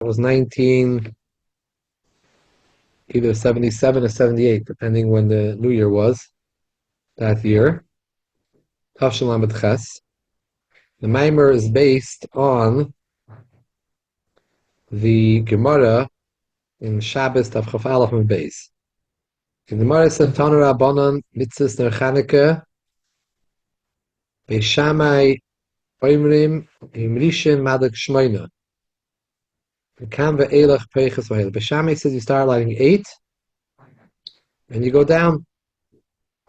It was 19, either 77 or 78, depending when the New Year was that year. Tafshin Lamed Ches. The Maamaar is based on the Gemara in Shabbos Tav Chaf Aleph and Beis. In the Gemara said, Tana Rabbanan Mitzvahs Ner Chanukah Beis Shammai Oimrim Imrishin Madak Shmoina. Beis Shammai says you start lighting 8 and you go down.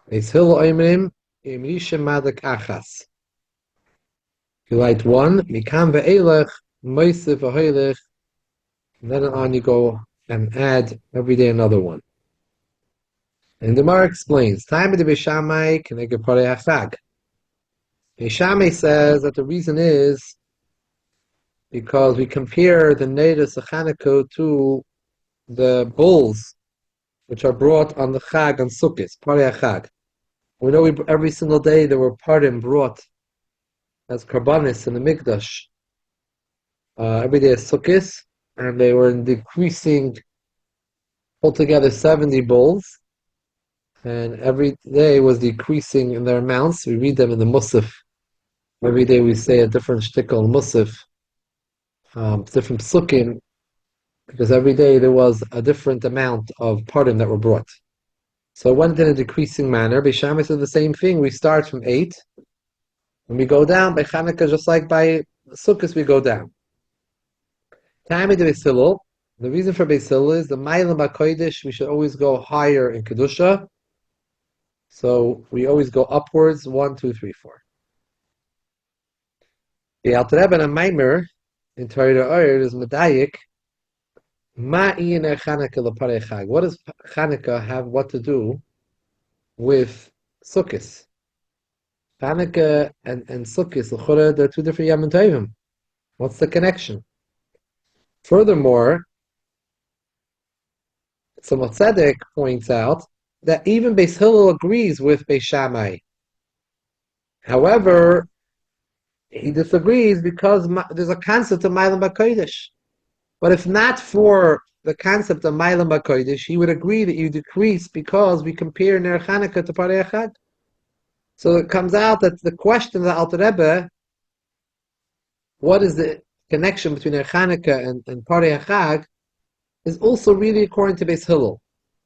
Beis Hillel Oimrim Imrishin Madak Achas. You light 1, Mikam ve'elech, Moisef v'hoilech, and then on you go and add every day another one. And the Gemara explains, Time of the Beis Shammai Keneged Parei HaChag. Beis Shammai says that the reason is because we compare the neiros of Chanukah to the bulls which are brought on the Chag on Sukkot, Parei HaChag. We know every single day there were parim brought as karbanis in the Mikdash. Every day is Sukkot, and they were decreasing altogether 70 bulls, and every day was decreasing in their amounts. We read them in the Musaf. Every day we say a different shtickle Musaf, different psukim, because every day there was a different amount of parim that were brought. So it went in a decreasing manner. Beis Shammai said the same thing. We start from 8, and we go down by Chanukah, just like by Sukkot, we go down. Time of the Beis Hillel. The reason for Beis Hillel is the Mailam HaKodesh, we should always go higher in Kedusha. So we always go upwards, 1, 2, 3, 4. The Alter Rebbe and Maamaar in Torah Oyer is Medayik. What does Chanukah have what to do with Sukkot? Chanukah and Sukkot, they're two different Yom Tovim. What's the connection? Furthermore, Tzemach Tzedek points out that even Beis Hillel agrees with Beis Shammai. However, he disagrees because there's a concept of Mailam HaKodesh. But if not for the concept of Mailam HaKodesh, he would agree that you decrease because we compare Ner Chanukah to Parei HaChag. So it comes out that the question of the Alter Rebbe, what is the connection between Ner Chanukah and Parei HaChag, is also really according to Beis Hillel.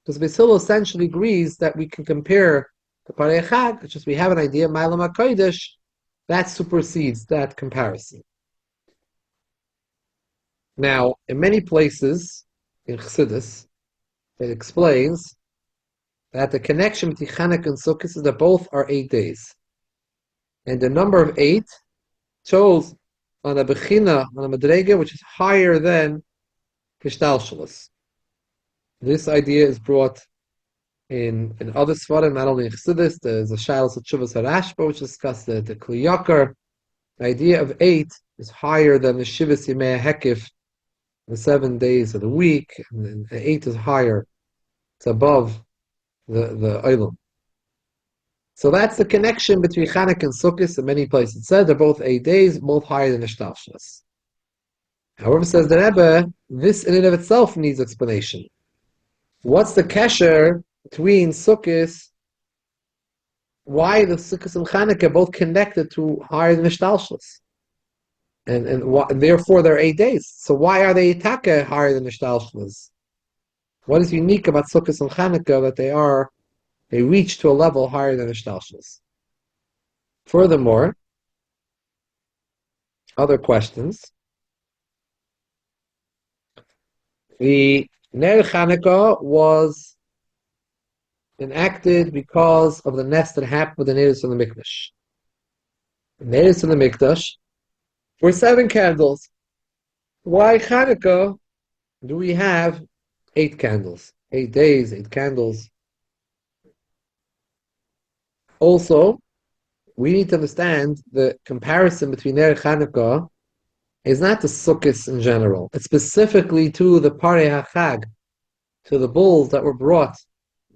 Because Beis Hillel essentially agrees that we can compare the Parei HaChag, it's just we have an idea, Mailam HaKodesh, that supersedes that comparison. Now, in many places in Chassidus, it explains that the connection between Chanukah and Sukkot is that both are 8 days. And the number of 8 shows on a Bechina, on a Madrega, which is higher than Kishtalshalas. This idea is brought in other Svarim, not only in Chassidus. There's a Shalos of Tshuvas HaRashba, which discussed the Kli Yakar. The idea of 8 is higher than the Shivas Yemei HaHekif, the 7 days of the week, and the 8 is higher. It's above the Olam. So that's the connection between Chanukah and Sukkot. In many places it said they're both 8 days, both higher than the Shtalshas. However, says the Rebbe, this in and of itself needs explanation. What's the kesher between Sukkot? Why the Sukkot and Chanukah both connected to higher than the Shtalshas? And therefore they're 8 days. So why are they taka higher than the Shtalshlas? What is unique about Sukkot and Chanukah that they reach to a level higher than the Shtalshlas? Furthermore, other questions. The Ner Chanukah was enacted because of the nest that happened with the neiros in the Mikdash. The neiros in the Mikdash were 7 candles. Why Chanukah do we have 8 candles? 8 days, 8 candles. Also, we need to understand the comparison between Ner Chanukah is not the Sukkot in general. It's specifically to the Parei HaChag, to the bulls that were brought,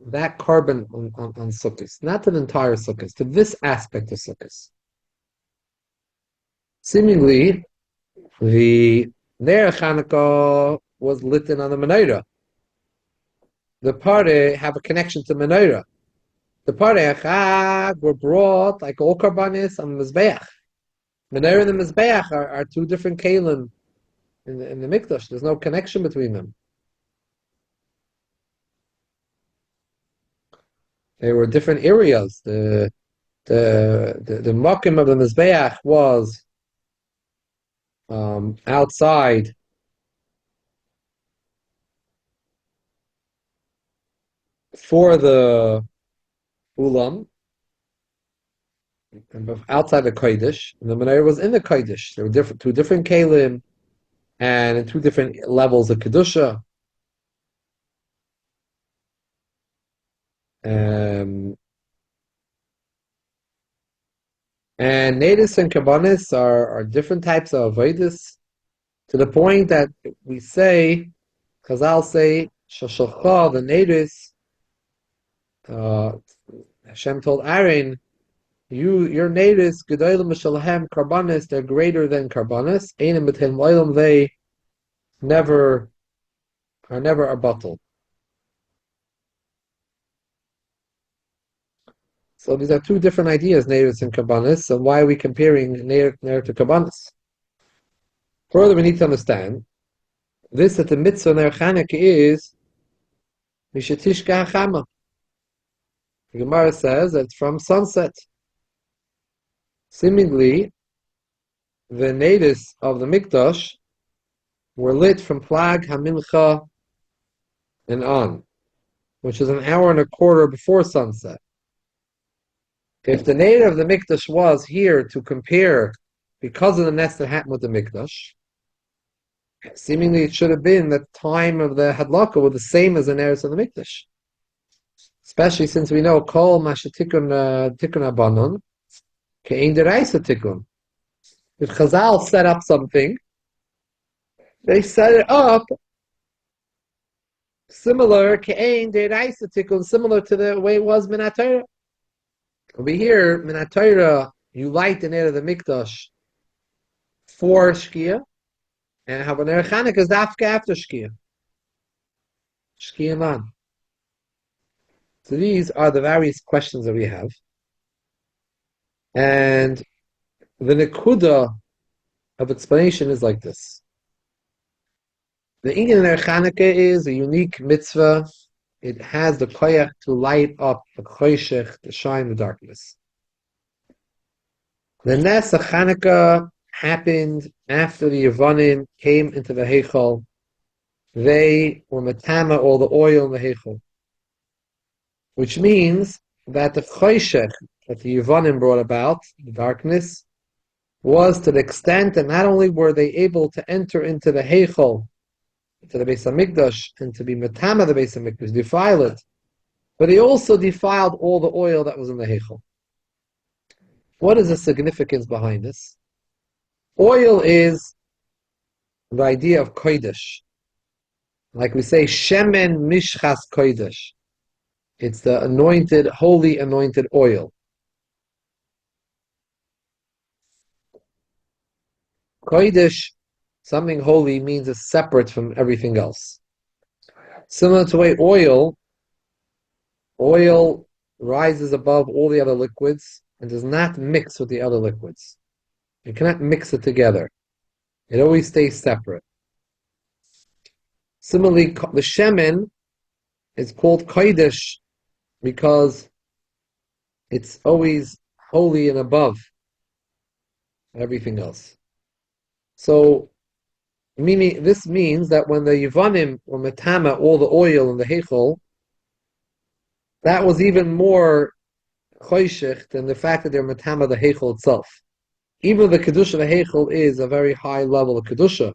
that carbon on Sukkot, not to the entire Sukkot, to this aspect of Sukkot. Seemingly, the Their Chanukah was lit on the menorah. The party have a connection to menorah. The party Chag were brought like all karbanis on the mizbeach. Menorah and the mizbeach are two different kalim in the mikdash. There's no connection between them. They were different areas. The makim of the mizbeach was outside for the ulam, and outside the kodesh, and the menorah was in the kodesh. There were two different kalim, and in two different levels of kedusha. And nadis and kabbanis are different types of avodas, to the point that we say, Chazal say, Shoshalcha, the nadis, Hashem told Aaron, your nadis, Gedolim Shalahem, karbanis, they're greater than karbanis, Einim B'Tem Oilam, they are never a bottle. So these are two different ideas, nadis and karbanis. So why are we comparing nadir to karbanis? Further, we need to understand this, that the mitzvah ner Chanukah is mishetishka hachama. The Gemara says that it's from sunset. Seemingly, the nadis of the mikdash were lit from Plag HaMincha and on, which is an hour and a quarter before sunset. If the nadir of the mikdash was here to compare because of the nest that happened with the mikdash, seemingly it should have been that the time of the hadlaka was the same as the nairs of the mikdash. Especially since we know kol mashatikun tikun abanon kein deraisa tikun. If Chazal set up something, they set it up similar kein deraisa tikun, similar to the way it was minat Torah. Over here, minat Torah, you light the nair of the mikdash for shkia, and Habaner Chanukah is after shkia. Shkia man. So these are the various questions that we have. And the nekuda of explanation is like this. The Inyan Ner Chanukah is a unique mitzvah. It has the koyach to light up the choshech, to shine the darkness. The Nes of Chanukah happened after the Yevanim came into the Heichal. They were matama all the oil in the Heichal, which means that the choshech that the Yevanim brought about, the darkness, was to the extent that not only were they able to enter into the Heichal, to the Beis HaMikdash, and to be matama the Beis HaMikdash, defile it, but they also defiled all the oil that was in the Heichal. What is the significance behind this? Oil is the idea of kodesh. Like we say, shemen mishchas kodesh. It's the anointed, holy anointed oil. Kodesh, something holy, means it's separate from everything else. Similar to the way oil rises above all the other liquids and does not mix with the other liquids. You cannot mix it together. It always stays separate. Similarly, the shemen is called kodesh because it's always holy and above everything else. So, this means that when the Yevanim were matama all the oil in the Heichal, that was even more choshech than the fact that they're matama the Heichal itself. Even the kedusha of the Heichal is a very high level of kedusha,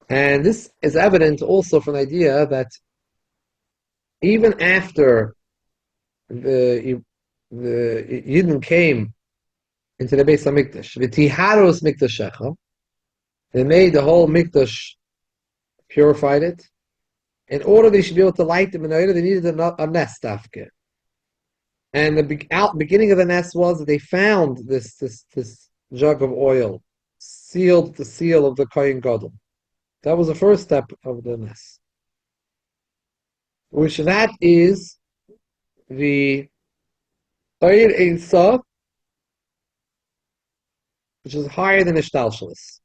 and this is evident also from the idea that even after the Yidden came into the Beis HaMikdash, v'tiharos mikdashecha, they made the whole mikdash, purified it. In order they should be able to light the menorah, they needed a nest after. And the beginning of the nest was that they found this jug of oil sealed the seal of the Kohen Gadol. That was the first step of the Nes, which that is the Oyer Ein Sof, which is higher than Ishtalshalis.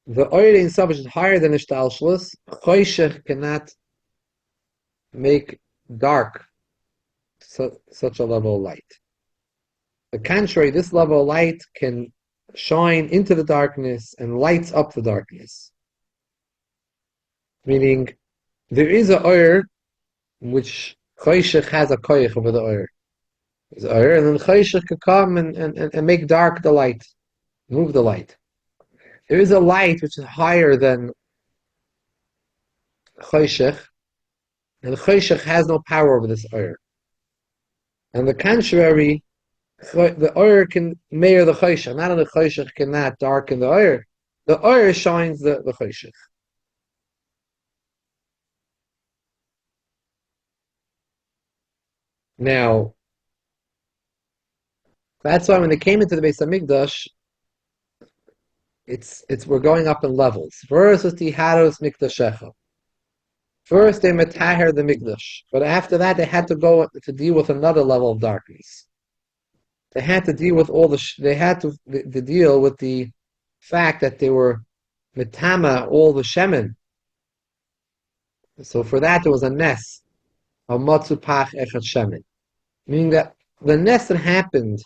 The Oyer Ein Sof, which is higher than Ishtalshalis, Choshech cannot make dark such a level of light. The contrary, this level of light can shine into the darkness and lights up the darkness. Meaning, there is a Oyer which Choshech has a koyach over the Oyer. There's Oyer, and then Choshech can come and make dark the light, move the light. There is a light which is higher than Choshech, and Choshech has no power over this Oyer. And the contrary, the Oyer can meir the Choshech, not only Choshech cannot darken the Oyer. The Oyer shines the Choshech. Now, that's why when they came into the Beis Hamikdash, we're going up in levels. First was Tiharos Mikdashecha. First they metaher the Mikdash, but after that they had to go to deal with another level of darkness. They had to deal with they had to deal with the fact that they were metama all the shemen. So for that there was a nes of matzupach echad shemen, meaning that the nes that happened,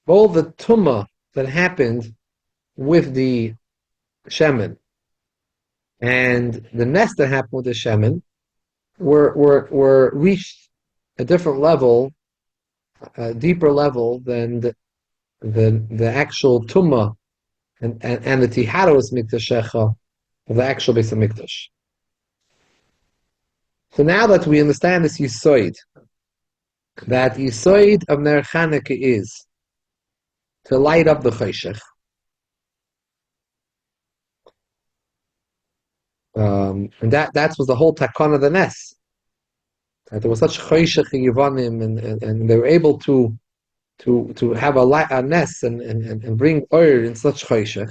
all the tumah that happened with the shemen, and the nest that happened with the shemen were reached a different level, a deeper level than the actual tumah and the tiharos mikdashecha of the actual Beis Hamikdash. So now that we understand this yisoid, that yisoid of Ner Chanukah is to light up the choshech. And that was the whole takon of the Nes. That there was such choshech yivanim, and they were able to have a Nes and bring oil in such choshech.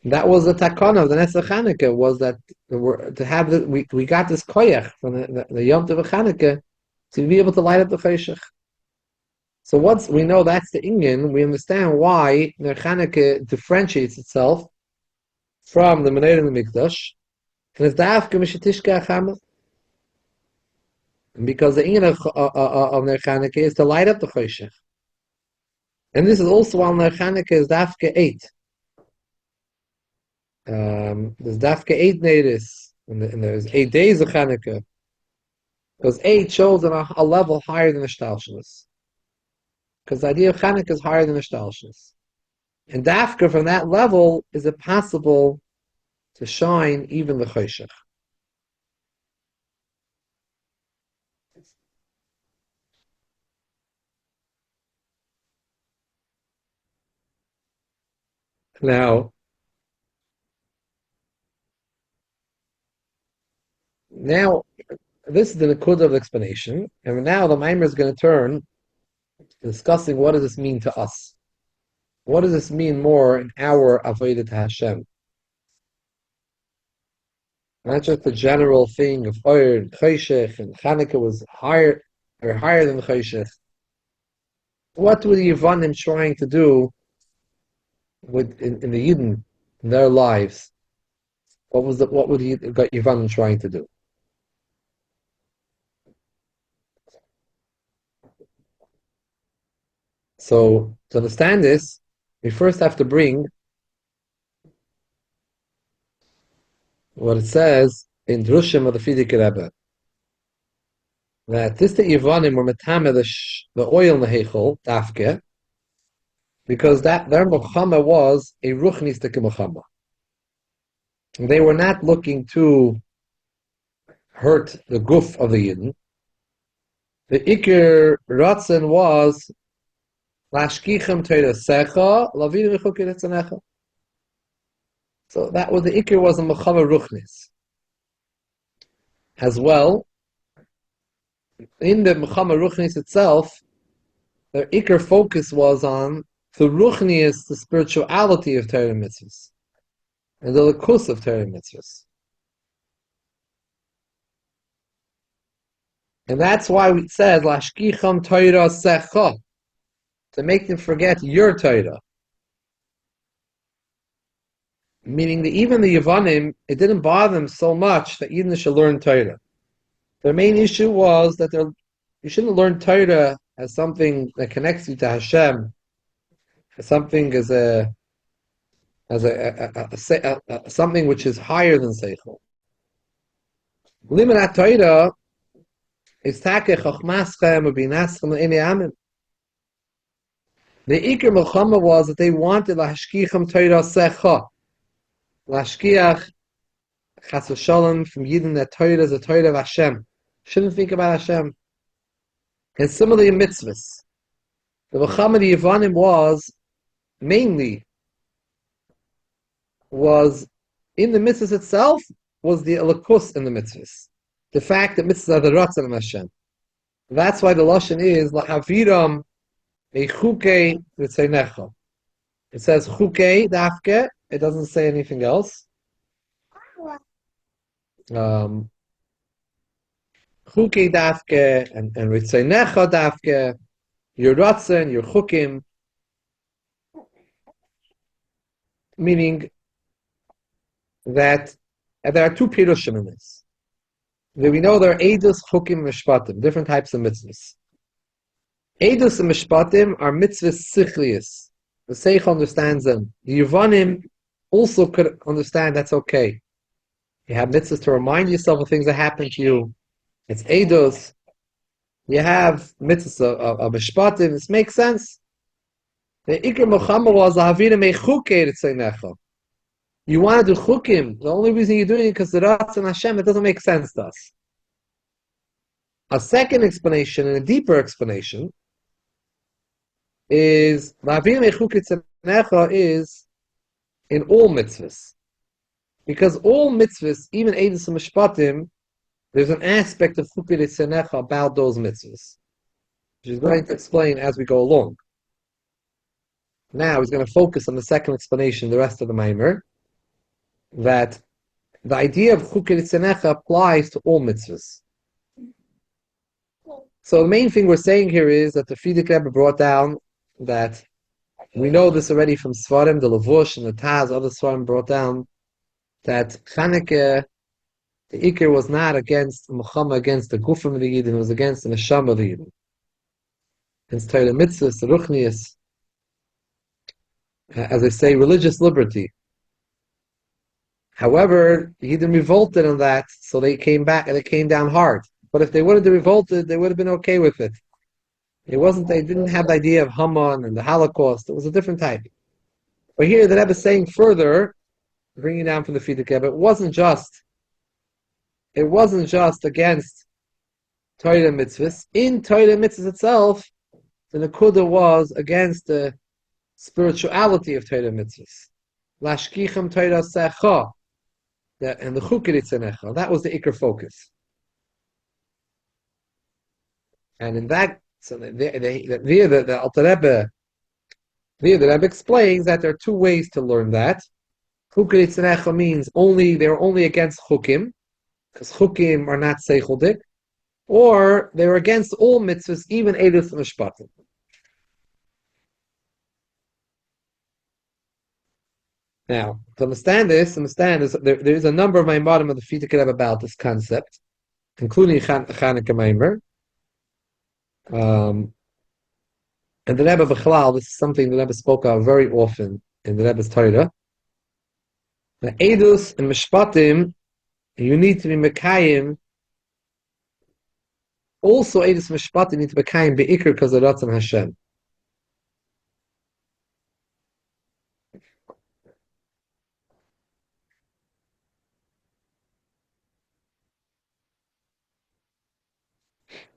That was the takon of the Nes of Chanukah, was that to have we got this koyach from the Yom Tov of Chanukah to be able to light up the choshech. So once we know that's the inyan, we understand why Ner Chanukah differentiates itself from the Menorah and the Mikdash. And it's dafka mishetishka chama, because the inyan of Ner Chanukah is to light up the choshech, and this is also why Ner Chanukah is dafka 8. There's dafka 8 neiris, and there's 8 days of Chanukah, because 8 shows on a level higher than the shtalshalis, because the idea of Chanukah is higher than the shtalshalis, and dafka from that level is it possible to shine even the choshech. Now this is the Nakuda of the explanation, and now the Maamaar is going to turn to discussing what does this mean to us. What does this mean more in our avodah to Hashem? Not just the general thing of Oyer and Choshech, and Chanukah was higher than Choshech. What were the Yevanim trying to do in the Yidden, in their lives? What were the Yevanim trying to do? So to understand this, we first have to bring what it says in Drushim of the Fidik Rebbe, that this the Yevanim were metame the oil in the Heichel, Dafke, because that their Mochama was a Ruchnistik Mochama. They were not looking to hurt the guf of the Yidden. The Iker Ratzin was Lashkichem Teirasecha, Lavidim Mechukir Etzanecha. So that was the Iker, was a Mochama Ruchnis. As well, in the Mochama Ruchnis itself, their ikar focus was on the ruchnius, the spirituality of Torah mitzvahs, and the lakus of Torah mitzvahs. And that's why it says, Lashkicham Torah secha, to make them forget your Torah. Meaning that even the Yavanim, it didn't bother them so much that Yidden should learn Torah. Their main issue was that you shouldn't learn Torah as something that connects you to Hashem, as something something which is higher than Seichel. Limanat Torah is take chochmaschem ubinaschem le'inei amim. The Iker Milchama was that they wanted lahashkicham Torah secha, lashkiach chas v'shalom from Yidden that Torah is a Torah of Hashem. Shouldn't think about Hashem. And similarly in mitzvahs, the Milchama the Yevanim was in the mitzvahs itself was the alakus in the mitzvahs. The fact that mitzvahs are the ratzon of Hashem. That's why the lashon is lahaviram eichuke v'tzeinecha. It says chuke dafke. It doesn't say anything else. Chuke dafke and v'tzeinecha dafke. Your ratzon, your chukim. Meaning that there are two pirushim in this. We know there are edus, chukim, mishpatim, different types of mitzvahs. Edus and mishpatim are mitzvahs sichlius. The seich understands them. The Yevanim also could understand that's okay. You have mitzvahs to remind yourself of things that happen to you. It's edus. You have mitzvahs of mishpatim. This makes sense. The Iker Milchama was lahavira meichuke tzeinecha. You want to do chukim. The only reason you're doing it is because the Ratzon Hashem, it doesn't make sense to us. A second explanation and a deeper explanation is Lahavim Echuk Tznecha is in all mitzvahs. Because all mitzvahs, even Eidos and Mishpatim, there's an aspect of Chukit Tznecha about those mitzvahs, which he's going to explain as we go along. Now he's going to focus on the second explanation, the rest of the Maamaar, that the idea of Chukit Tznecha applies to all mitzvahs. So the main thing we're saying here is that the Frierdiker Rebbe brought down that we know this already from Svarim, the Levush and the Taz, other Svarim brought down that Chanukah, the Iker was not against Milchama, against the Gufim of the Yidden, it was against the Neshama of the Yidden. Hence Torah mitzvahs, the Ruchnius, as I say, religious liberty. However, the Yidden revolted on that, so they came back and they came down hard. But if they wouldn't have revolted, they would have been okay with it. They didn't have the idea of Haman and the Holocaust. It was a different type. But here the Rebbe is saying further, bringing it down from the Frierdiker Rebbe, it wasn't just against Torah mitzvahs. In Torah mitzvahs itself, the Nekuda was against the spirituality of Torah mitzvahs. Lashkicham Torah secha, and the Chukit Tznecha. That was the Iker focus. And in that, so the Alter Rebbe, the Rebbe explains that there are two ways to learn that. Chukit Tznecha means they're only against chukim, because chukim are not seicholdik, or they're against all mitzvahs, even edus and mishpatim. Now, to understand this, there is a number of Maamarim of the Frierdiker Rebbe about this concept, including Chanukah Maamaar. And the Rebbe B'chalal, this is something the Rebbe spoke of very often in the Rebbe's Torah. The edus and mishpatim, you need to be mekayim. Also, edus and mishpatim need to be mekayim beikar because of Ratzon Hashem.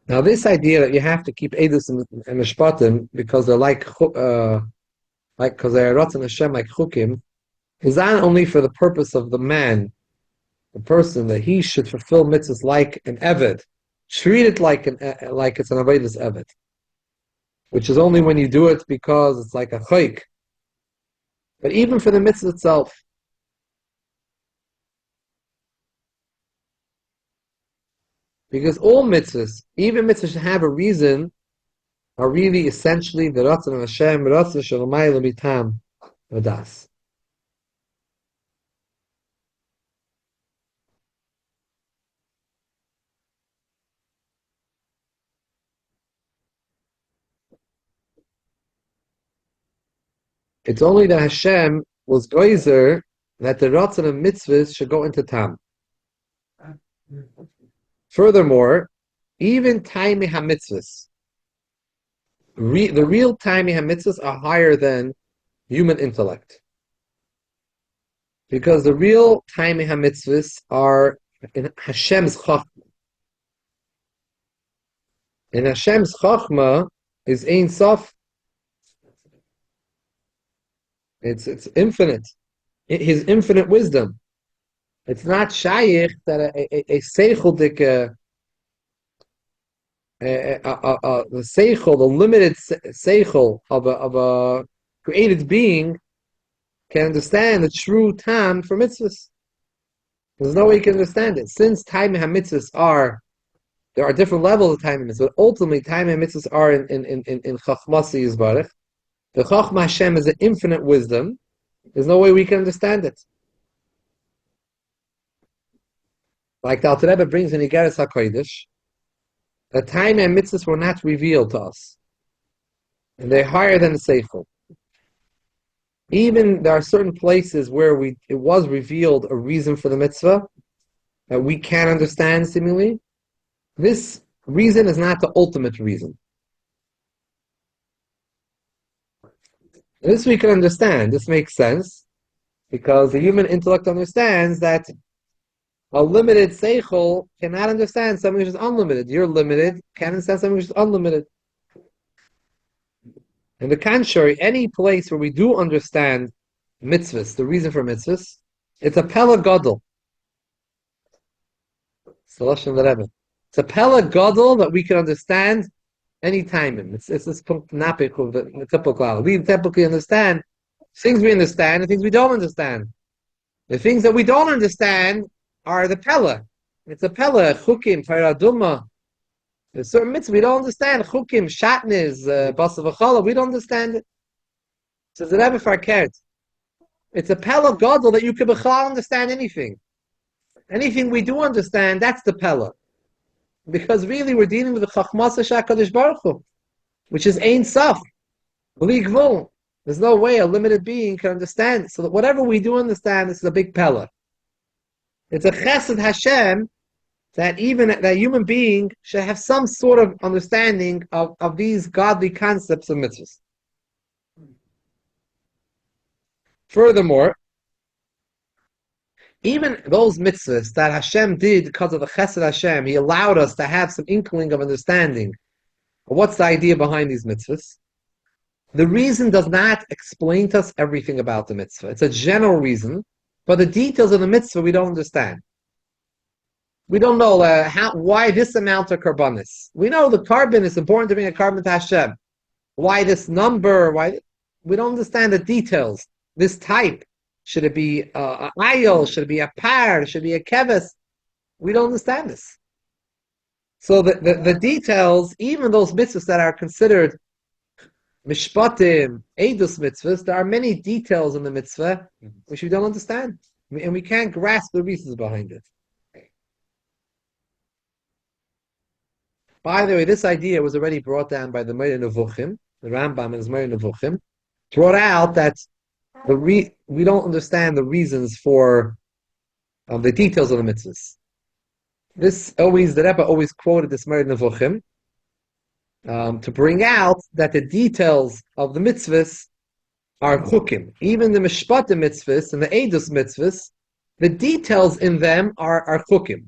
Now, this idea that you have to keep edus and mishpatim because they're because they're Ratzon Hashem like chukim, is not only for the purpose of the man, the person, that he should fulfill mitzvahs like an eved, treat it like it's an avodas eved. which is only when you do it because it's like a chayk. But even for the mitzvah itself, because all mitzvahs, even mitzvahs should have a reason, are really essentially the Ratzon of Hashem, Ratzon Shalamayla Bitam Vadas. It's only that Hashem was geyser that the Ratzon of mitzvahs should go into Tam. Furthermore, even Taimei HaMitzvahs, the real Taimei HaMitzvahs are higher than human intellect. Because the real Taimei HaMitzvahs are in Hashem's Chachma. And Hashem's Chachma is Ein Sof. It's infinite. His infinite wisdom. It's not shaykh that a seichel the seichel, the limited seichel of a created being can understand the true tam for mitzvahs. There's no way you can understand it. Since time and mitzvahs there are different levels of time and mitzvahs, but ultimately time and mitzvahs are in Chachmasi Yisbarach. The Chachma Hashem is an infinite wisdom. There's no way we can understand it. Like the Alter Rebbe brings in Igeres HaKodesh, the time and mitzvahs were not revealed to us. And they're higher than the Seichel. Even there are certain places where it was revealed a reason for the mitzvah that we can't understand seemingly. This reason is not the ultimate reason. This we can understand. This makes sense because the human intellect understands that a limited seichel cannot understand something which is unlimited. You're limited, can't understand something which is unlimited. On the contrary, any place where we do understand mitzvahs, the reason for mitzvahs, it's a pella gadol. It's a pella gadol that we can understand any time in. It's this napik of the typical. We typically understand things we understand and things we don't understand. The things that we don't understand are the pella. It's a pella, chukim, paraduma. There's certain mitzvahs we don't understand. Chukim, shatnez, basavachala, we don't understand it. Says the Rebbe Farkert. It's a pella gadol that you can understand anything. Anything we do understand, that's the pella. Because really we're dealing with the Chachmas HaKadosh Baruch Hu, which is Ein Sof, Bli Gvul. There's no way a limited being can understand. So that whatever we do understand, this is a big pella. It's a chesed Hashem that even that human being should have some sort of understanding of these godly concepts of mitzvahs. Furthermore, even those mitzvahs that Hashem did because of the chesed Hashem, He allowed us to have some inkling of understanding of what's the idea behind these mitzvahs. The reason does not explain to us everything about the mitzvah. It's a general reason, but the details of the mitzvah we don't understand. We don't know why this amount of karbanis. We know the carbon is important to bring a carbon to Hashem. Why this number? Why we don't understand the details. This type. Should it be a ayil? Should it be a par? Should it be a keves? We don't understand this. So the details, even those mitzvahs that are considered mishpatim, edus mitzvahs, there are many details in the mitzvah which we don't understand. And we can't grasp the reasons behind it. By the way, this idea was already brought down by the Meir Nevuchim, the Rambam and his Meir Nevuchim, brought out that we don't understand the reasons for the details of the mitzvahs. The Rebbe always quoted this Meir Nevuchim to bring out that the details of the mitzvahs are chukim. Even the mishpatim mitzvahs and the edus mitzvahs, the details in them are chukim.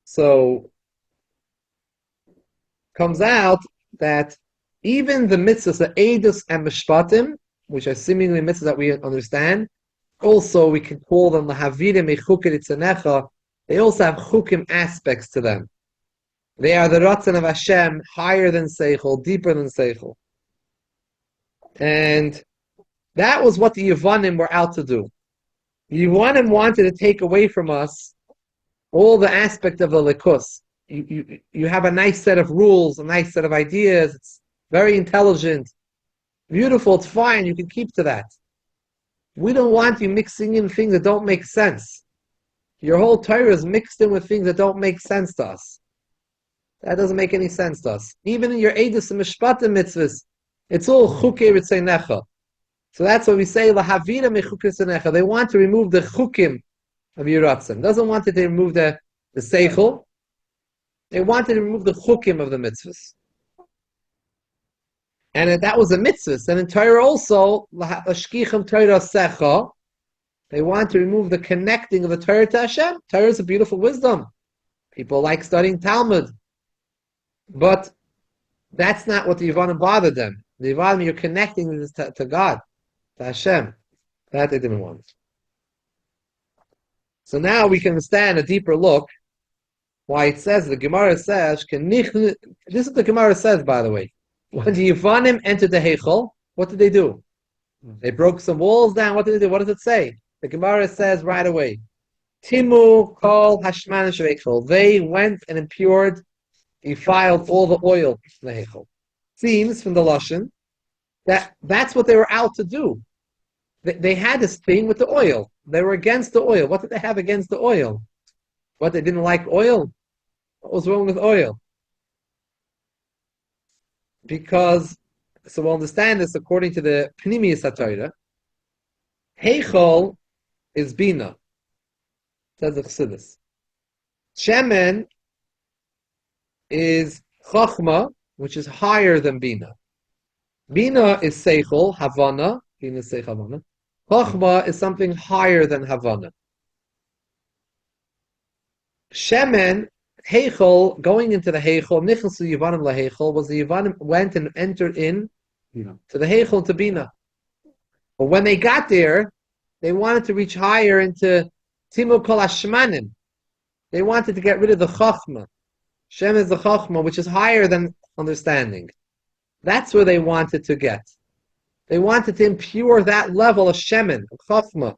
So comes out that even the mitzvahs, the edus and mishpatim, which are seemingly mitzvahs that we understand, also we can call them lahavirim echukim itzanecha. They also have chukim aspects to them. They are the Ratzon of Hashem, higher than Seichel, deeper than Seichel. And that was what the Yevanim were out to do. The Yevanim wanted to take away from us all the aspect of the Likus. You have a nice set of rules, a nice set of ideas, it's very intelligent, beautiful, it's fine, you can keep to that. We don't want you mixing in things that don't make sense. Your whole Torah is mixed in with things that don't make sense to us. That doesn't make any sense to us. Even in your Eidos and Mishpatim mitzvahs, it's all chukei ritzonecha. So that's why we say lahavira mechukei ritzonecha. They want to remove the chukim of Yiratzim. Doesn't want to remove the seichel. They wanted to remove the chukim of the mitzvahs. And that was a mitzvah. And in Torah also, l'ashkicham Torah secha, they want to remove the connecting of the Torah to Hashem. Torah is a beautiful wisdom. People like studying Talmud. But that's not what the Yevanim bothered them. The Yevanim, you're connecting this to God, to Hashem. That they didn't want. So now we can understand a deeper look why it says, the Gemara says, this is what the Gemara says, by the way. When the Yevanim entered the Heichal, what did they do? They broke some walls down. What did they do? What does it say? The Gemara says right away, Timu kol hashman sheveichel. They went and impurred, defiled all the oil in the Heichal. Seems from the Lashon that's what they were out to do. They had this thing with the oil. They were against the oil. What did they have against the oil? What, they didn't like oil? What was wrong with oil? Because, so we'll understand this according to the Pnimiyus HaTorah, Heichal is Bina, says the Chassidus. Shemen is Chachma, which is higher than Bina. Bina is Seichel, Havana. Bina is Seichel, Havana. Chachma is something higher than Havana. Shemen, Heichel, going into the Heichel, Nichilsu Yevanim LaHeichel, was the Yevanim went and entered in to the Heichel, to Bina. But when they got there, they wanted to reach higher into Timu Kol Hashmanim. They wanted to get rid of the Chachma. Shem is the Chachma, which is higher than understanding. That's where they wanted to get. They wanted to impure that level of Shemen, of Chachma.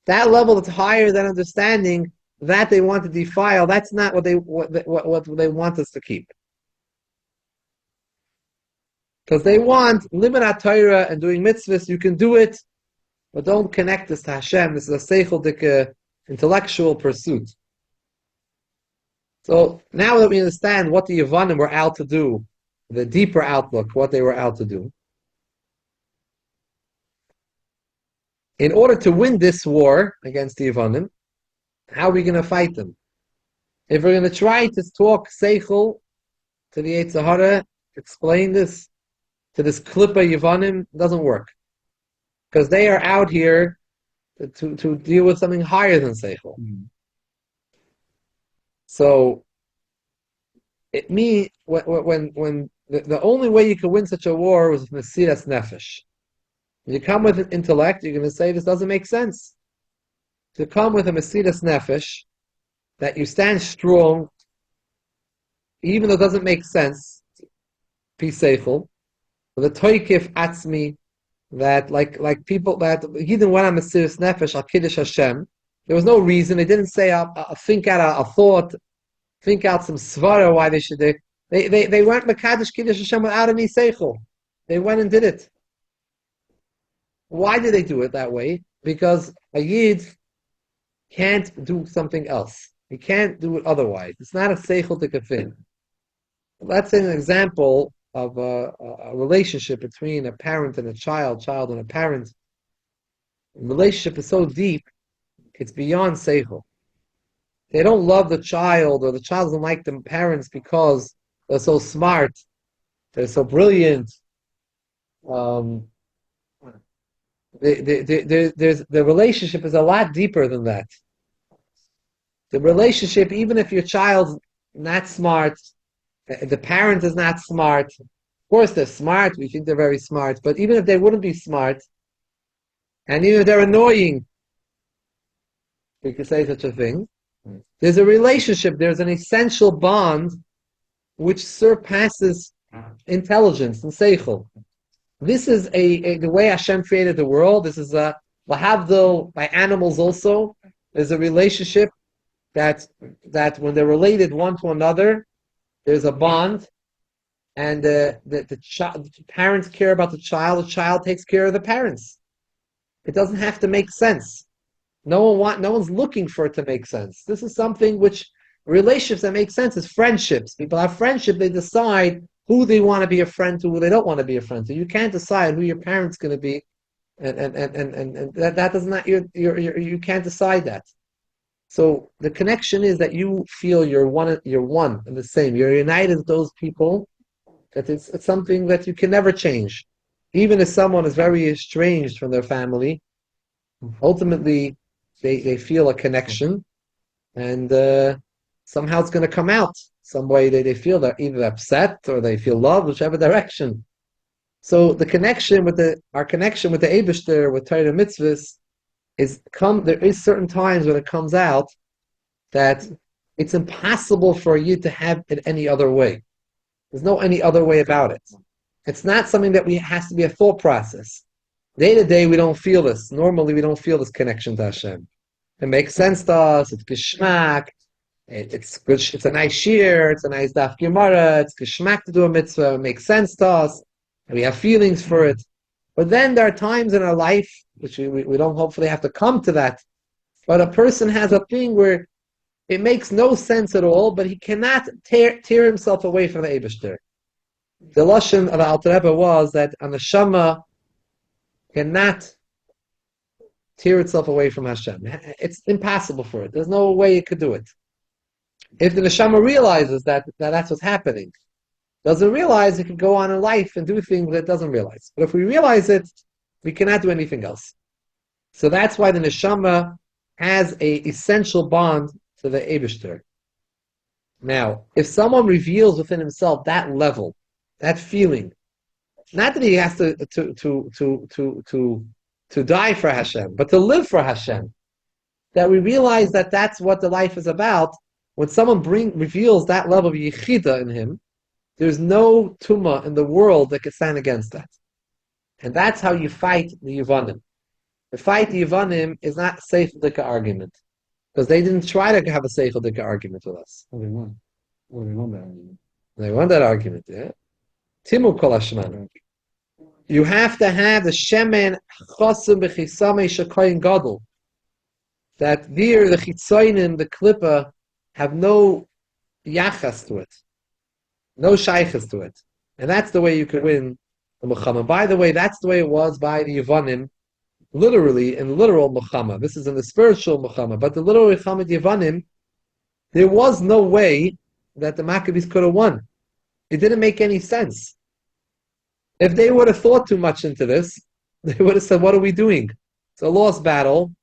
That level that's higher than understanding, that they want to defile. That's not what they want us to keep. Because they want limit Torah and doing mitzvahs. You can do it, but don't connect this to Hashem. This is a seichel intellectual pursuit. So now that we understand what the Yevanim were out to do, the deeper outlook, what they were out to do, in order to win this war against the Yevanim, how are we going to fight them? If we're going to try to talk seichel to the Yetzer Hara, explain this to this klippa Yevanim, it doesn't work. Because they are out here to deal with something higher than seichel. So, it means when the only way you can win such a war was with Mesiras Nefesh. When you come with an intellect, you're going to say this doesn't make sense. To come with a Mesiras Nefesh, that you stand strong, even though it doesn't make sense, Piseichel, with a Toikif Atzmi, that like people that he didn't want a Mesiras Nefesh, Al Kiddush Hashem. There was no reason. They didn't say, I'll think out a thought, think out some svara why they should do. They went Mekadosh Kiddush Hashem without any seichel. They went and did it. Why did they do it that way? Because a Yid can't do something else. He can't do it otherwise. It's not a seichel to kafin. That's an example of a relationship between a parent and a child and a parent. The relationship is so deep, it's beyond seichel. They don't love the child, or the child doesn't like the parents because they're so smart, they're so brilliant. The relationship is a lot deeper than that. The relationship, even if your child's not smart, the parent is not smart. Of course, they're smart. We think they're very smart. But even if they wouldn't be smart, and even if they're annoying, we could say such a thing. There's a relationship. There's an essential bond which surpasses intelligence and seichel. This is the way Hashem created the world. This is a lahavdil by animals also. There's a relationship that when they're related one to another, there's a bond, and the parents care about the child takes care of the parents. It doesn't have to make sense. No one's looking for it to make sense. This is something which relationships that make sense is friendships. People have friendship, they decide who they want to be a friend to, who they don't want to be a friend to. You can't decide who your parent's going to be, and that does not you can't decide that. So the connection is that you feel you're one and the same. You're united with those people. That it's something that you can never change. Even if someone is very estranged from their family, ultimately they feel a connection, and somehow it's going to come out. Some way they feel that either upset or they feel loved, whichever direction. So the connection with our connection with the Eibishter, with Torah mitzvahs, there is certain times when it comes out that it's impossible for you to have it any other way. There's no any other way about it. It's not something that has to be a thought process. Day to day, we don't feel this. Normally, we don't feel this connection to Hashem. It makes sense to us. It's geschmack. It's good. It's a nice shir. It's a nice daf gemara. It's geschmack to do a mitzvah. It makes sense to us, and we have feelings for it. But then there are times in our life which we don't hopefully have to come to that. But a person has a thing where it makes no sense at all, but he cannot tear himself away from the Eibishter. The lashon of the Alter Rebbe was that a neshama cannot tear itself away from Hashem. It's impossible for it. There's no way it could do it. If the neshama realizes that that's what's happening, doesn't realize it can go on in life and do things that it doesn't realize. But if we realize it, we cannot do anything else. So that's why the neshama has an essential bond to the Eibishter. Now, if someone reveals within himself that level, that feeling, not that he has to die for Hashem, but to live for Hashem, that we realize that that's what the life is about. When someone reveals that level of yichida in him, there's no tumah in the world that can stand against that. And that's how you fight the Yevanim. The fight the Yevanim is not a Seichel Dika argument, because they didn't try to have a Seichel Dika argument with us. Well, they won. Well, they won that argument. They won that argument, yeah. Timu kol hashman. You have to have the shemen chosum b'chisamei shakoyin gadol. That there, the chitzoinim, the klippa, have no yachas to it, no shaychas to it, and that's the way you could win the Muhammad. By the way, that's the way it was by the Yevanim, literally in literal Muhammad. This is in the spiritual Muhammad, but the literal Muhammad Yevanim, there was no way that the Maccabees could have won. It didn't make any sense. If they would have thought too much into this, they would have said, "What are we doing? It's a lost battle.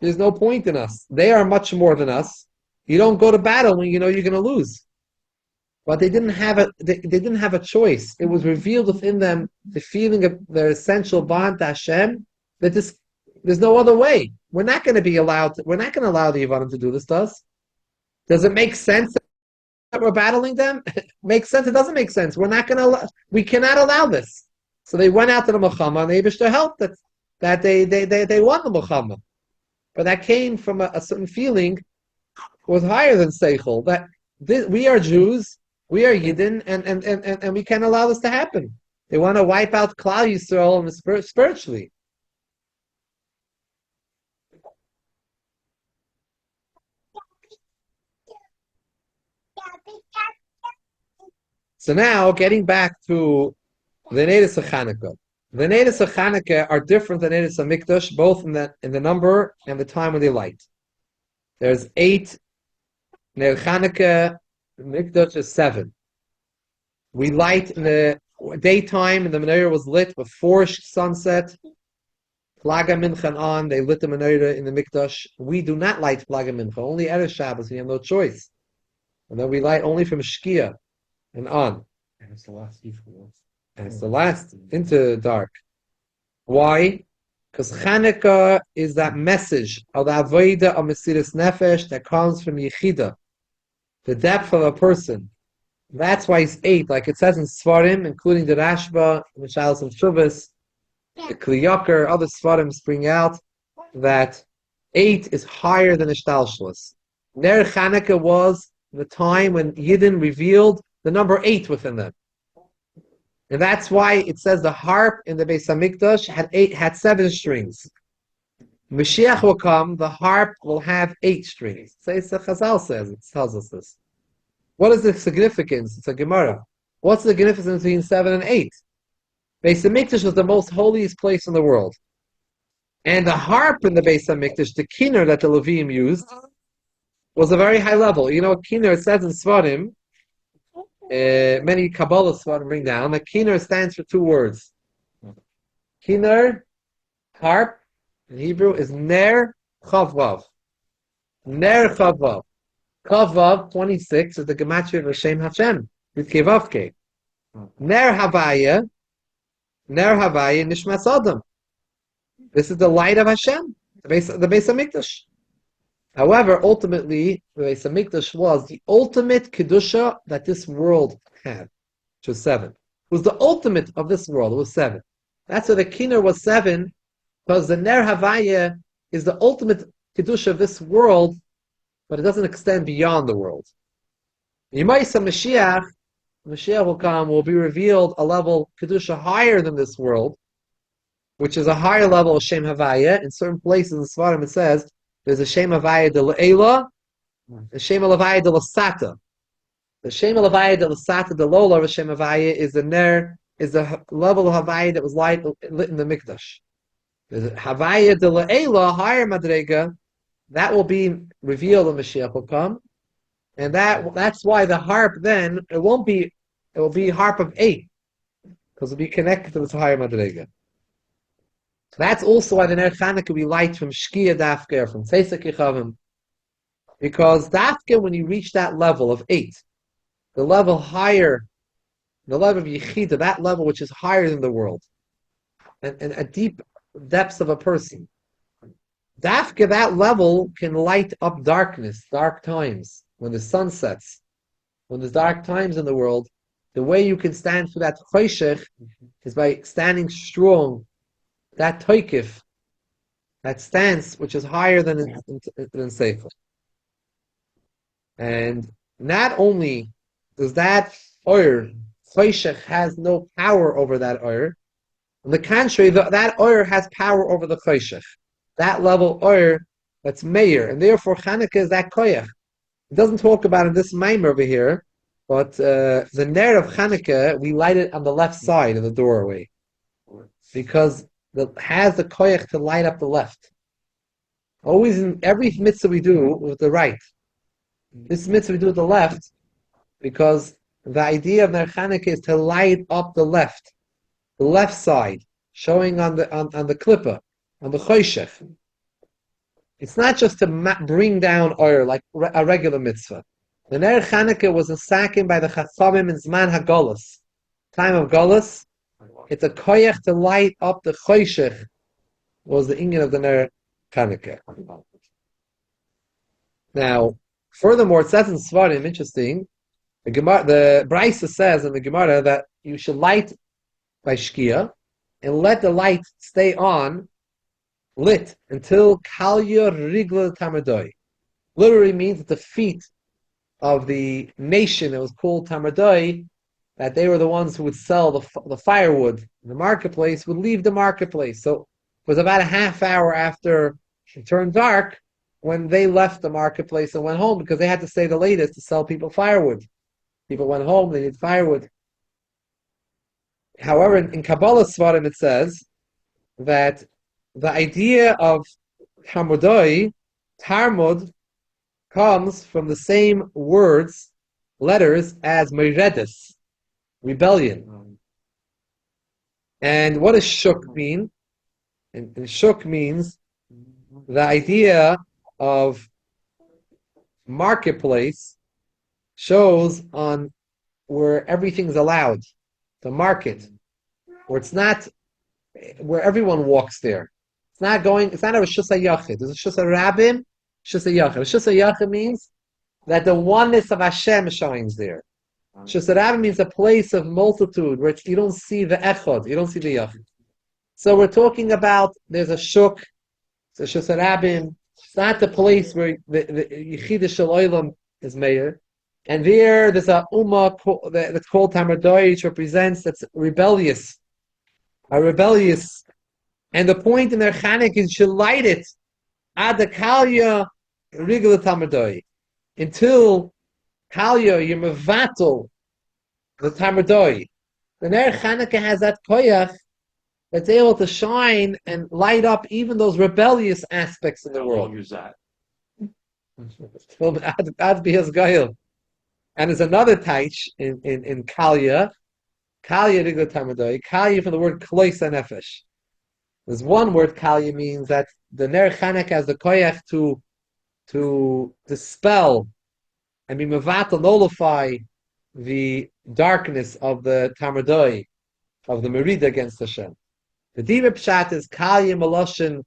There's no point in us. They are much more than us. You don't go to battle when you know you're going to lose." But they didn't have they didn't have a choice. It was revealed within them the feeling of their essential bond to Hashem that there's no other way. We're not going to allow the Yevanim to do this to us. Does it make sense that we're battling them? It makes sense. It doesn't make sense. We cannot allow this. So they went out to the Muhammad and they wished to help that they won the Muhammad. But that came from a certain feeling was higher than Seichel, that we are Jews, we are Yidden, and we can't allow this to happen. They want to wipe out Klal Yisrael spiritually. So now, getting back to the Neidos of Chanukah. The Neidos of Chanukah are different than Neidos of Mikdash, both in the number and the time when they light. There's 8. Ner Chanukah, Mikdash is 7. We light in the daytime, and the menorah was lit before sunset. Plaga Mincha on, they lit the menorah in the Mikdash. We do not light Plaga Mincha, only Erev Shabbos, we have no choice. And then we light only from Shkia and on. And it's the last evening. And it's the last into dark. Why? Because Chanukah is that message of the Avodah of Mesiras Nefesh that comes from Yechida, the depth of a person. That's why it's 8, like it says in Svarim, including the Rashba, the Shalos of Shuvas, the Kli Yakar, other Svarim bring out that 8 is higher than Ishtalshlis. Ner Chanukah was the time when Yidden revealed the number 8 within them. And that's why it says the harp in the Beis Hamikdash had 7 strings. Mashiach will come, the harp will have 8 strings. So it's the Chazal says, it tells us this. What is the significance? It's a Gemara. What's the significance between 7 and 8? Beis Hamikdash was the most holiest place in the world. And the harp in the Beis Hamikdash, the kinnor that the Levim used, was a very high level. You know, kinnor, it says in Svarim, many Kabbalah Svarim bring down, that kinnor stands for 2 words. Kinnor, harp, in Hebrew, is ner chavvav. Ner chavvav. Chavvav, 26, is the gematria of Hashem Hashem, with Kevavke. Ner Havaya, Nishmas Adam. This is the light of Hashem, the Beis Hamikdash. However, ultimately, the Beis Hamikdash was the ultimate kedusha that this world had, which was 7. It was the ultimate of this world. It was 7. That's why the kinnor was 7, because the ner havaya is the ultimate kedusha of this world, but it doesn't extend beyond the world. Yimaisa Mashiach will come, will be revealed a level kedusha higher than this world, which is a higher level of Shem Havaya. In certain places in the Svarim it says there's a Shem Havaya de Le'ela, a Shem Havaya de L'Sata. The Shem Havaya de L'Sata de Lola of Shem Havaya is the level of Havaya that was lit in the Mikdash. There's a Havaya de Le'ela, higher Madrega, that will be revealed when Mashiach will come. And that's why the harp then, it will be harp of 8, because it'll be connected to this higher Madrega. That's also why the Ner Chanukah we light from Shkia Dafka, from Tzesek Yechavim. Because Dafka, when you reach that level of 8, the level higher, the level of Yechida, that level which is higher than the world, and a deep depths of a person, Dafka, that level can light up darkness, dark times. When the sun sets, when there's dark times in the world, the way you can stand for that choshech is by standing strong. That toikif, that stance, which is higher than Sefer. And not only does that oir, choshech has no power over that oir, on the contrary, that oir has power over the choshech. That level oir, that's meir, and therefore Chanukah is that koyach. It doesn't talk about in this Maamaar over here, but the ner of Chanukah, we light it on the left side of the doorway, because it has the koyach to light up the left. Always in every mitzvah we do with the right. This mitzvah we do with the left, because the idea of ner Chanukah is to light up the left side, showing on the klippah, on the choshech. It's not just to bring down oil like a regular mitzvah. The Ner Chanukah was saken by the Chachamim in Zman HaGolus, time of Golus. It's a koyach to light up the choshech, was the inyan of the Ner Chanukah. Now, furthermore, it says in Svarim, interesting, the Beis says in the Gemara that you should light by Shkia and let the light stay on, lit, until Kalya Rigla Tamadoi. Literally means that the feet of the nation that was called Tamadoi, that they were the ones who would sell the firewood in the marketplace, would leave the marketplace. So it was about a half hour after it turned dark when they left the marketplace and went home, because they had to stay the latest to sell people firewood. People went home, they needed firewood. However, in Kabbalah Svarim it says that the idea of Talmudoi, Talmud, comes from the same letters as Meredes, rebellion. And what does Shuk mean? And Shuk means the idea of marketplace shows on where everything's allowed, the market, where it's not, where everyone walks there. It's not a Rosh Yachid. There's a Rosh Rabbim, Rosh Yachid. Rosh Yachid means that the oneness of Hashem shines there. Shesarabim means a place of multitude where you don't see the echad, you don't see the yachid. So we're talking about there's a shuk, it's a shesarabim. It's not the place where the yichida shel olam is mayor. And there's a ummah that's called Tamardoi, which represents that's rebellious, a rebellious. And the point in their Chanukah is to light it ad kalya rigla Tamardoi until kalya yemevatel the Tamardoi. The Ner Chanukah has that koyach that's able to shine and light up even those rebellious aspects in the world. How long is that? Ad bihas gayil. And there's another taich in Kalya Rigla Tamadoi. Kalya from the word Klois Nefesh. There's one word Kalya means that the Ner Chanukah has the koyach to dispel and be mevatel, nullify the darkness of the Tamadoi, of the Merida against Hashem. The Diva Pshat is Kalya Maloshin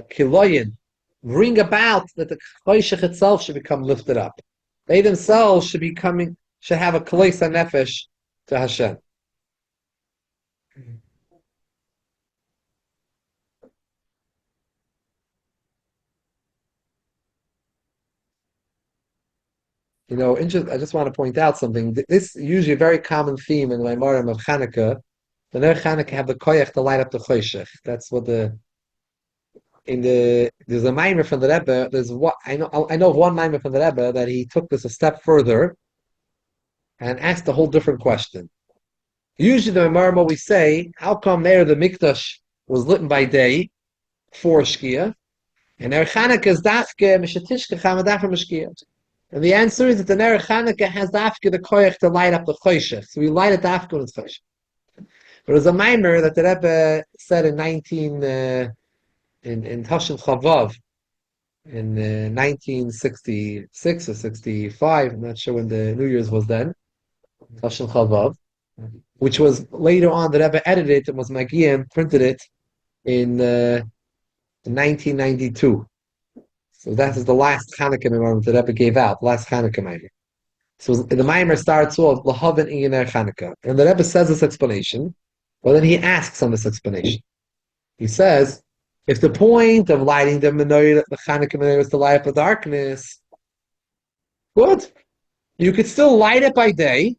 Kiloyin. Bring about that the Choshech itself should become lifted up. They themselves should have a Klois Nefesh to Hashem. You know, I just want to point out something. This is usually a very common theme in the Maamarim of Chanukah. The Ner Chanukah have the koyach to light up the choshech. That's what there's a Maamaar from the Rebbe. I know of one Maamaar from the Rebbe that he took this a step further and asked a whole different question. Usually the Maamarim we say, how come there the Mikdash was lit by day for Shkia, and Ner Chanukah is dafke mishatishka chamadafar mishkia. And the answer is that the Ner Chanukah has dafke the koyach to light up the choshech. So we light it dafke when it's choshech. There was a Maamaar that the Rebbe said in Tashin Chavav in 1966 or 65. I'm not sure when the New Year's was then. Tashin Chavav, which was later on the Rebbe edited it and was Magian printed it in 1992. So that is the last Chanukah Maamaar the Rebbe gave out, last Chanukah Maamaar. So the Maamaar starts off Lahavin Iner Chanukah, and the Rebbe says this explanation, but then he asks on this explanation. He says, if the point of lighting the menorah, the Chanukah menorah, is to light up the darkness, good. You could still light it by day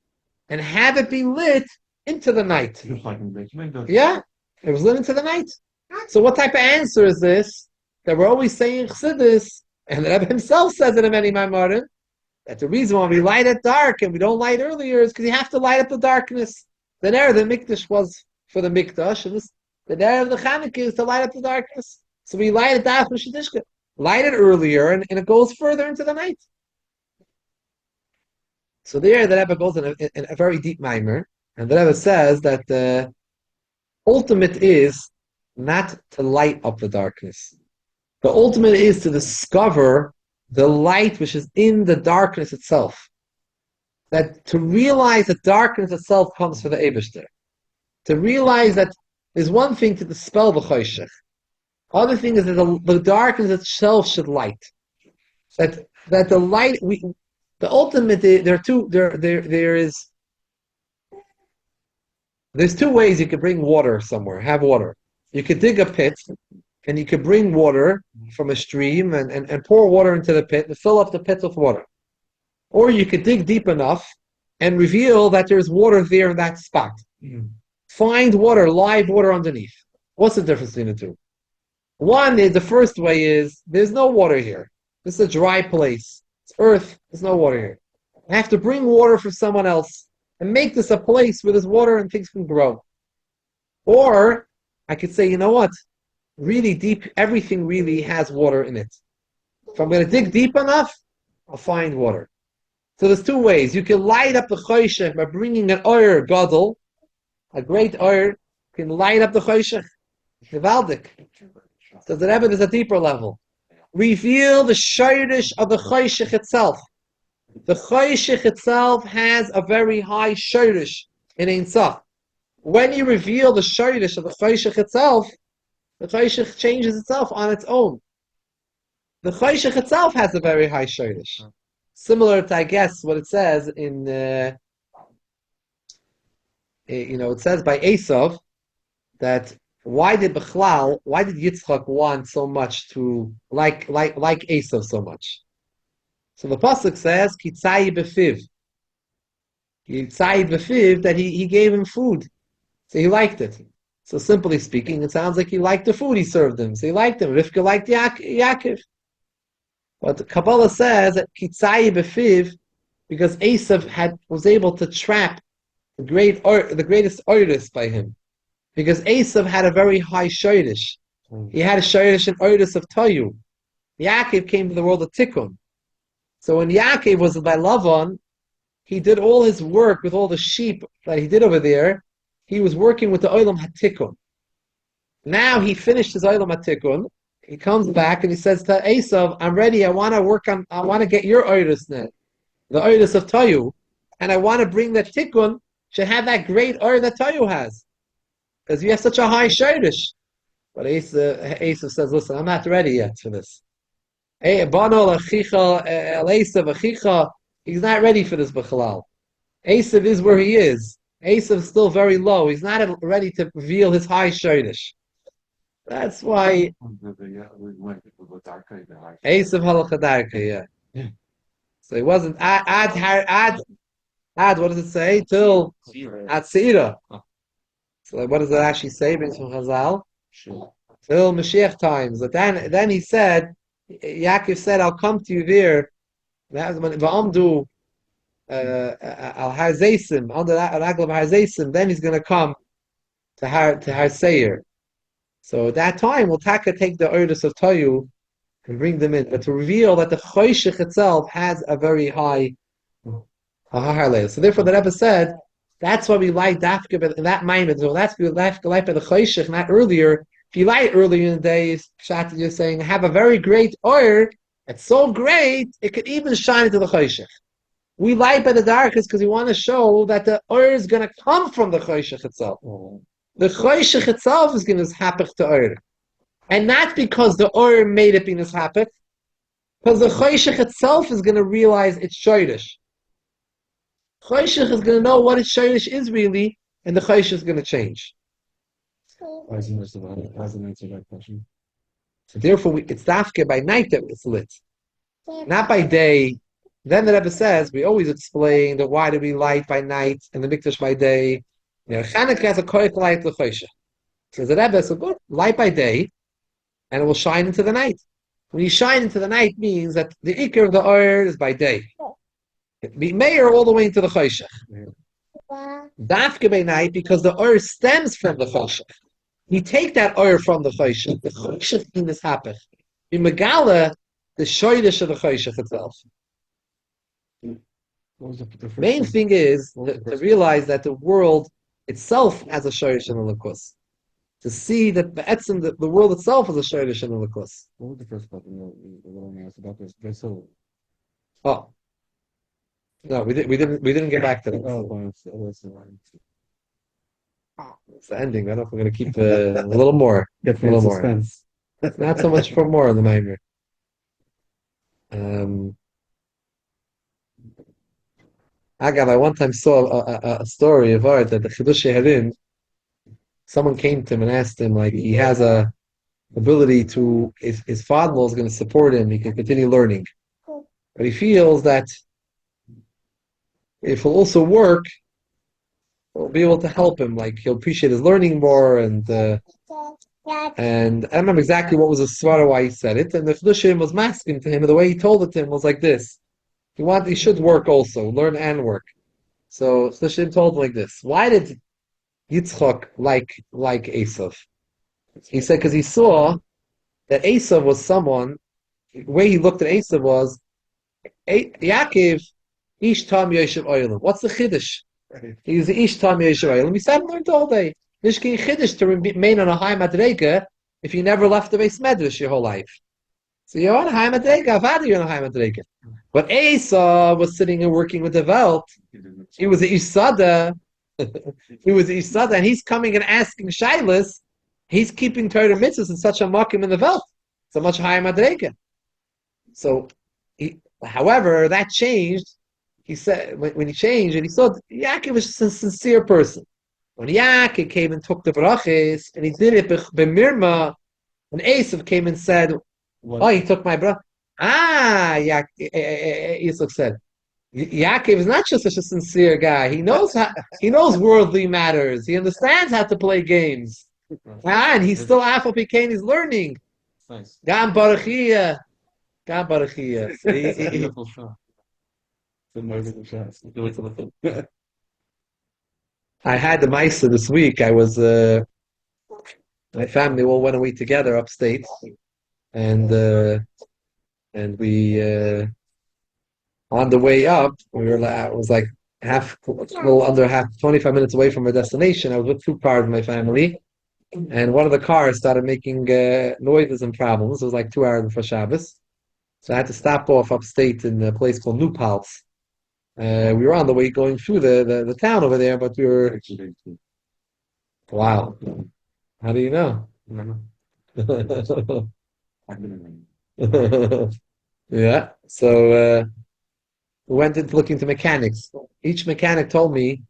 and have it be lit into the night. Just like in Beis. Yeah, it was lit into the night. So what type of answer is this? That we're always saying Chassidus, and the Rebbe himself says it in many Maamarim, that the reason why we light it dark and we don't light earlier is because you have to light up the darkness. The Ner of the Mikdash was for the Mikdash, and the Ner of the Chanukah is to light up the darkness. So we light it dark with Shadishka. Light it earlier, and it goes further into the night. So there, the Rebbe goes in a very deep Maamaar, and the Rebbe says that the ultimate is not to light up the darkness. The ultimate is to discover the light which is in the darkness itself. That to realize that darkness itself comes from the Eibishter. To realize that there's one thing to dispel the choshech. Other thing is that the darkness itself should light. That the light, the ultimate, there's two ways you could bring water somewhere, have water. You could dig a pit, and you could bring water from a stream and pour water into the pit and fill up the pit with water. Or you could dig deep enough and reveal that there's water there in that spot. Find water, live water underneath. What's the difference between the two? One is, the first way is, there's no water here. This is a dry place. It's earth, there's no water here. I have to bring water for someone else and make this a place where there's water and things can grow. Or I could say, you know what? Really deep, everything really has water in it. If I'm going to dig deep enough, I'll find water. So there's two ways. You can light up the choshech by bringing an oyer gadol, a great oyer, can light up the choshech. Gevaldik. So the Rebbe is a deeper level. Reveal the shayrish of the choshech itself. The choshech itself has a very high shayrish in Ein Sof. When you reveal the shayrish of the choshech itself, the choshech changes itself on its own. The Choshech itself has a very high Shoresh. Similar to, I guess, what it says in, it says by Esav that why did Yitzchak want so much to like Esav so much? So the pasuk says Kitzai befiv. Kitzai befiv that he gave him food, so he liked it. So simply speaking, it sounds like he liked the food he served him. So he liked him. Rivka liked Yaakov. But the Kabbalah says that Kitzai befiv because Esav was able to trap the greatest artist by him. Because Esav had a very high shayrish. He had a shayrish and artist of Tayu. Yaakov came to the world of Tikkun. So when Yaakov was by Lavan, he did all his work with all the sheep that he did over there. He was working with the Olam HaTikkun. Now he finished his Olam HaTikkun. He comes back and he says to Esav, I'm ready, I want to get your artist now, the artist of Tayu, and I want to bring that Tikkun should have that great art that Tayu has. Because you have such a high shayrish. But Esav says, listen, I'm not ready yet for this. He's not ready for this B'chalal. Esav is where he is. Esav is still very low. He's not ready to reveal his high shayrish. That's why Esav halachadarka, yeah. So he wasn't ad. What does it say? Till at Seira. So what does it actually say? Brings from Chazal. Till Mashiach times. But then he said, Yaakov said, "I'll come to you there." That was when Va'amdu al Har Zeisim under that Raglav Har Zeisim. Then he's going to come to Har Seir. So at that time, will Taka take the orders of Tayu and bring them in, but to reveal that the Choshech itself has a very high level. So therefore, the Rebbe said that's why we light Dafka in that Maamaar. So that's why we light by the Choshech, not earlier. If you light earlier in the days, Pshat is saying have a very great oil. It's so great it could even shine into the Choshech. We light by the darkest because we want to show that the oil is going to come from the Choshech itself. The Choshech itself is going to hapech to oil. And not because the oil made it be hapech, because the Choshech itself is going to realize its shayrish. Choshech is going to know what its shayrish is really, and the Choshech is going to change. Why isn't this about it? Why doesn't answer that question? So therefore, it's dafke by night that it's lit, not by day. Then the Rebbe says we always explain that why do we light by night and the mikdash by day? Chanukah has a koich light the Choshech. So the Rebbe says, good, light by day, and it will shine into the night. When you shine into the night means that the ikar of the oil is by day. It be mayor all the way into the Choshech. Dafke by night because the oil stems from the Choshech. You take that oil from the Choshech. The Choshech in this hapech. You megala the shoydish of the Choshech itself. Main thing is to realize that the world itself has a shoydish and a lakus. To see that the world itself is a shoydish and a lakus. What was the first part? The one I asked about this. Oh. No, we didn't get back to that. It's the ending. I don't know if we're going to keep a little more. Get a little more. Not so much for more in the Maamaar. Agav, I one time saw a story of art that the Chidushei Harim, someone came to him and asked him, like, he has a ability to, his father-in-law is going to support him, he can continue learning. But he feels that if he'll also work, we'll be able to help him. Like he'll appreciate his learning more, and I don't remember exactly what was the svara why he said it. And the Chidushim was masking to him, and the way he told it to him was like this: he should work also, learn and work. So Chidushim told him like this: why did Yitzchak like Esav? He said because he saw that Esav was someone. The way he looked at Esav was Yaakov. Ish Tam Yoshev Oilam. What's the chiddush? Right. He's the Ish Tam Yoshev Oilam. He sat and learned all day. Nishkin chiddush to remain on a high madrega if you never left the base medrash your whole life. So you're on a high madrega. Avada, you're on a high madrega. But Asa was sitting and working with the Velt. He was the Ish Sada. He was the Ish Sada, and he's coming and asking Shailas. He's keeping Torah mitzvahs in such a makim in the Velt. So much higher madrega. So, however, that changed. He said when he changed, and he saw Yaakov was a sincere person. When Yaakov came and took the brachas, and he did it b'mirma, when Esav came and said, What? "Oh, he took my brother." Yitzchak said, Yaakov is not just such a sincere guy. He knows worldly matters. He understands how to play games. And he's still Afal Pikain, he's learning. Nice. Gam Barachia. Gam Barachia. Beautiful shot. The beautiful shot. Do it to the film. I had the Maisa this week. My family all went away together upstate. And we on the way up, it was like a little under 25 minutes away from our destination. I was with two cars in my family, and one of the cars started making noises and problems. It was like 2 hours before Shabbos, so I had to stop off upstate in a place called New Paltz. We were on the way going through the town over there, but we were wow. How do you know? Yeah. So we went into looking to mechanics. Each mechanic told me,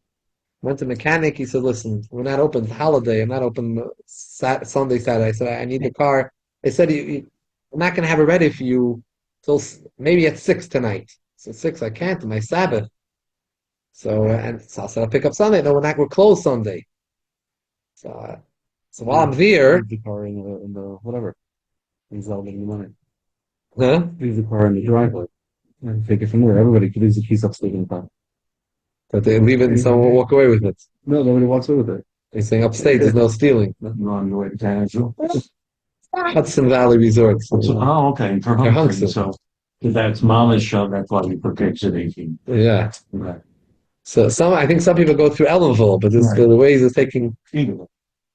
went to mechanic. He said, "Listen, we're not open. It's holiday. I'm not open Sunday, Saturday." I said, "I need the car." They said, "I'm not going to have it ready for you till maybe at 6 tonight." So 6, I can't. My Sabbath. So I said, "I'll pick up Sunday." No, we're closed Sunday. So while I'm there, Leave the car in the whatever. He's all getting the money. huh? Leave the car in the driveway. And take it from there. Everybody could leave the keys upstate in the car. That they leave it and someone will walk away with it. No, nobody walks away with it. They're saying upstate, there's no stealing. Nothing wrong the way to Canada. Hudson Valley Resorts. Oh, okay. For They're hunting. Hudson. So that's Mama's show. That's why we put pigs at 18. Yeah. Right. So I think some people go through Ellenville, but this Right. the ways is taking. Either.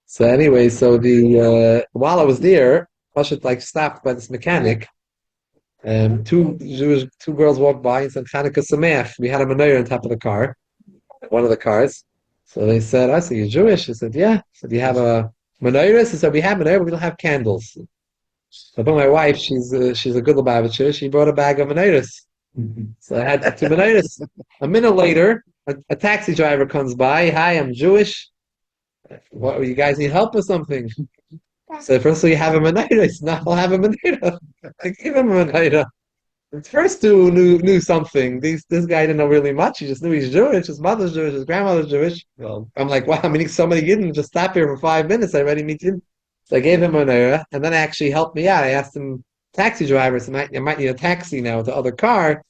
So anyway, so the while I was there, I should like stopped by this mechanic. Two girls walked by and said Chanukah Sameach. We had a menorah on top of the car, one of the cars. So they said, "I said, you're Jewish." I said, "Yeah." I said, "You have a menorah?" I said, "We have menorah, but we don't have candles." So, but my wife, she's a good Lubavitcher. She brought a bag of menorahs. So I had two menorahs. A minute later, a taxi driver comes by. "Hi, I'm Jewish. What, you guys need help with something?" So first of all, you have a menorah. Now I'll have a menorah. I give him a menorah. The first two knew something. This guy didn't know really much. He just knew he's Jewish. His mother's Jewish. His grandmother's Jewish. Well, I'm like, wow, I'm meeting somebody didn't just stop here for 5 minutes. I already meet him. So I gave him an era, and then actually helped me out. I asked him, taxi drivers, I might need a taxi now with the other car.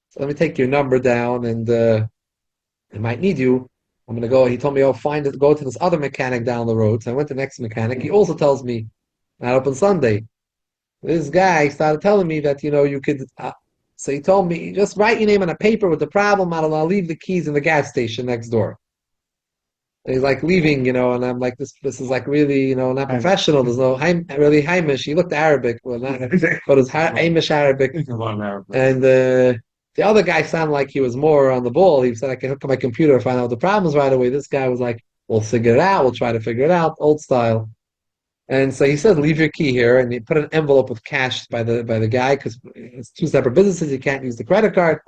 So let me take your number down, and I might need you. I'm gonna go. He told me, "Oh, go to this other mechanic down the road." So I went to the next mechanic. He also tells me not open Sunday. This guy started telling me that you could. So he told me just write your name on a paper with the problem. I'll leave the keys in the gas station next door. And he's like leaving, and I'm like, this is like really, not professional. There's no really Haimish. He looked Arabic, well, not, but it's Haimish Arabic. And the other guy sounded like he was more on the ball. He said, "I can hook up my computer and find out the problems right away." This guy was like, "We'll figure it out. We'll try to figure it out, old style." And so he said, "Leave your key here," and he put an envelope with cash by the guy because it's two separate businesses. You can't use the credit card.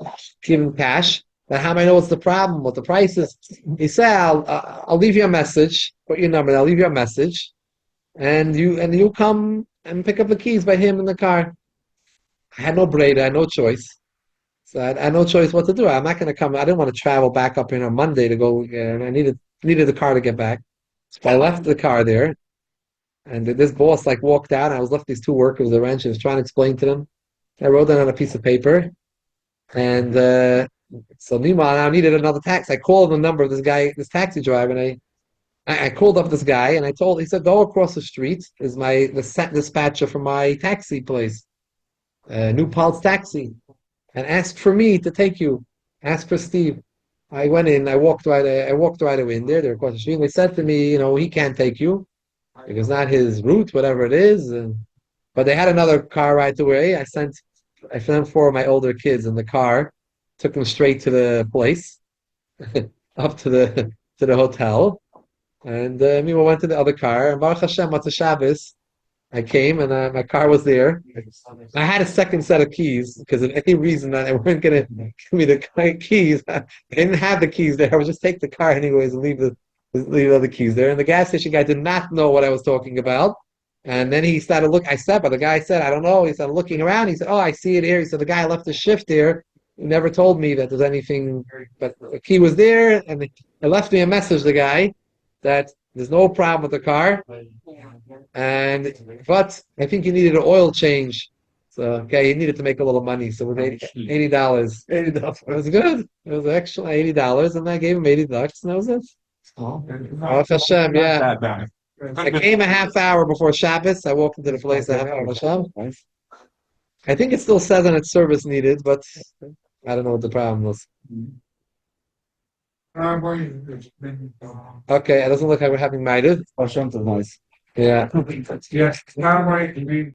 Give him cash. Now, how am I know what's the problem? What the price is? He said, "I'll leave you a message. Put your number. I'll leave you a message, and you come and pick up the keys by him in the car." I had no braid. I had no choice. So I had no choice what to do. I'm not going to come. I didn't want to travel back up here on Monday to go. And I needed the car to get back. So I left the car there. And this boss like walked out. And I was left these two workers with a wrench. I was trying to explain to them. I wrote down on a piece of paper. And so meanwhile, I needed another taxi. I called the number of this guy, this taxi driver, and I called up this guy and he said, "Go across the street is the dispatcher from my taxi place, New Paltz Taxi, and ask for me to take you. Ask for Steve." I went in. I walked right away in there. They're across the street. And they said to me, he can't take you because it's not his route, whatever it is. But they had another car right away. I sent 4 of my older kids in the car, took them straight to the place, up to the hotel, and meanwhile went to the other car. And Baruch Hashem, what's the Shabbos? I came and my car was there. I had a second set of keys because of any reason that they weren't going to give me the keys. I didn't have the keys there. I would just take the car anyways and leave the other keys there. And the gas station guy did not know what I was talking about. And then he started looking. I said, but the guy said, I don't know. He started looking around. He said, oh, I see it here. He said, the guy left the shift here. He never told me that there's anything, but the key was there. And he left me a message, the guy, that there's no problem with the car. But I think he needed an oil change. So, okay, he needed to make a little money. So it was $80. $80. It was good. It was actually $80. And I gave him $80 and that was it. Oh, Hashem, yeah. Not that bad. I came a half hour before Shabbos. I walked into the place a half hour Hashem. I think it still says on its service needed, but I don't know what the problem was. Okay, it doesn't look like we're having Maided. Hashem is nice. Yeah. Yes.